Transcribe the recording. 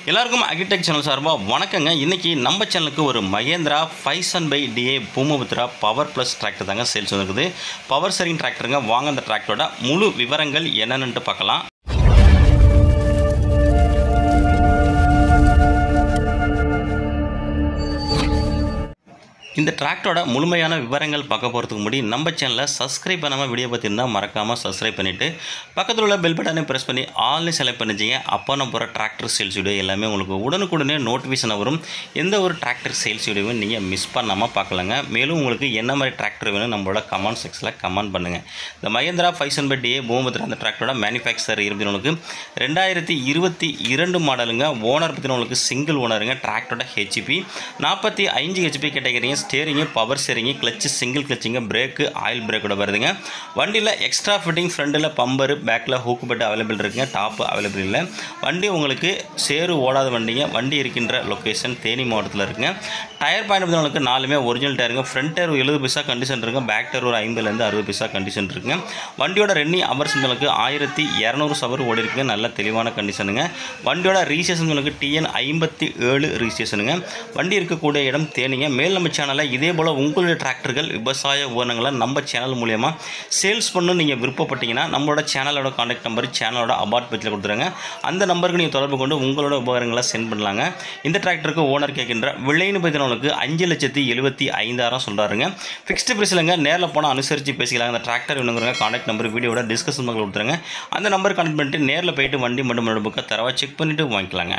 எல்லாருக்கும் agritech channel சார்பாக வணக்கங்க. இன்றைக்கி நம்ம சேனலுக்கு ஒரு Mahindra 500/DA Bhoomiputra power plus tractor தாங்க சேல்ஸ் வந்துருக்குது. பவர் சரிங் டிராக்டருங்க. வாங்க அந்த டிராக்டரோட முழு விவரங்கள் என்னென்னு பார்க்கலாம். இந்த டிராக்டரோட முழுமையான விவரங்கள் பார்க்க போகிறதுக்கு முன்னாடி நம்ம சேனலை சப்ஸ்கிரைப் பண்ணாமல் வீடியோ பார்த்துருந்தா மறக்காமல் சப்ஸ்கிரைப் பண்ணிவிட்டு பக்கத்தில் உள்ள பெல் பட்டனை ப்ரெஸ் பண்ணி ஆல்னு செலக்ட் பண்ணிச்சிங்க. அப்போ நம்ம போகிற டிராக்டர் சேல்ஸ் வீடியோ எல்லாமே உங்களுக்கு உடனுக்குடனே நோட்டிஃபிகேஷன் வரும். எந்த ஒரு டிராக்டர் சேல்ஸ் வீடியோவும் நீங்கள் மிஸ் பண்ணாமல் பார்க்கலாங்க. மேலும் உங்களுக்கு என்ன மாதிரி டிராக்டர் வேணும் நம்மளோட கமெண்ட் செக்ஷனில் கமெண்ட் பண்ணுங்கள். இந்த மகேந்திரா 500/DA பூமபுத்ரா அந்த டிராக்டரோட மேனுஃபேக்சர் இருந்தவங்களுக்கு 2022 மாடலுங்க. ஓனர் பற்றினவங்களுக்கு சிங்கிள் ஓனருங்க. டிராக்டரோட ஹெச்பி 45 ஹெச்பி கேட்டகரிங்க. Steering power steering, clutch single கிளச்சிங்க, பிரேக்கு ஆயில் பிரேக்கோட வருதுங்க. வண்டியில் எக்ஸ்ட்ரா ஃபிட்டிங் ஃப்ரண்டில் பம்பரு, பேக்கில் ஹூக்கு பெட்டு அவைலபிள் இருக்குங்க. டாப்பு அவைலபிள் இல்லை. வண்டி உங்களுக்கு சேறு ஓடாத வண்டிங்க. வண்டி இருக்கின்ற லொக்கேஷன் தேனி மாவட்டத்தில் இருக்குங்க. டயர் பாயிண்ட் உங்களுக்கு 4மே ஒரிஜினல் டயருங்க. ஃப்ரண்ட் டயர் 70 பைசா கண்டிஷன் இருக்குங்க. பேக் டயர் ஒரு 50லேருந்து 60 பைசா கண்டிஷன் இருக்குங்க. வண்டியோட ரன்னிங் ஹவர்ஸ் உங்களுக்கு 1200 ஹவர் ஓடி இருக்குங்க. நல்ல தெளிவான கண்டிஷனுங்க. வண்டியோட ரிஜிஸ்ட்ரேஷன் உங்களுக்கு TN 57 ரிஜிஸ்ட்ரேஷனுங்க. வண்டி இருக்கக்கூடிய இடம் தேனிங்க. மேல் நம்ம சேனலில் இதே போல் உங்களுடைய டிராக்டர்கள் விவசாய உபகரணங்களை நம்ம சேனல் மூலமா சேல்ஸ் பண்ணணும் நீங்கள் விருப்பப்பட்டீங்கன்னா நம்மளோட சேனலோட கான்டாக்ட் நம்பர் சேனலோட அபார்ட் பேஜில் கொடுத்துருங்க. அந்த நம்பருக்கு நீங்கள் தொடர்பு கொண்டு உங்களோட உபகரணங்களை சென்ட் பண்ணலாங்க. இந்த டிராக்டருக்கு ஓனர் கேட்கின்ற விலைன்னு பார்த்தீங்கன்னா 5,75,000 சொல்கிறாருங்க. ஃபிக்ஸ்டு பிரைஸ்லங்க. நேரில் போனால் அனுசரித்து பேசிக்கலாங்க. அந்த டிராக்டர் வேணுங்கிறங்க கான்டாக்ட் நம்பர் வீடியோட டிஸ்கஷன் கொடுத்துருங்க. அந்த நம்பர் கான்டாக்ட் பண்ணிட்டு நேரில் போயிட்டு வண்டி மட்டும் புக்கை தரவா செக் பண்ணிவிட்டு வாங்கிக்கலாங்க.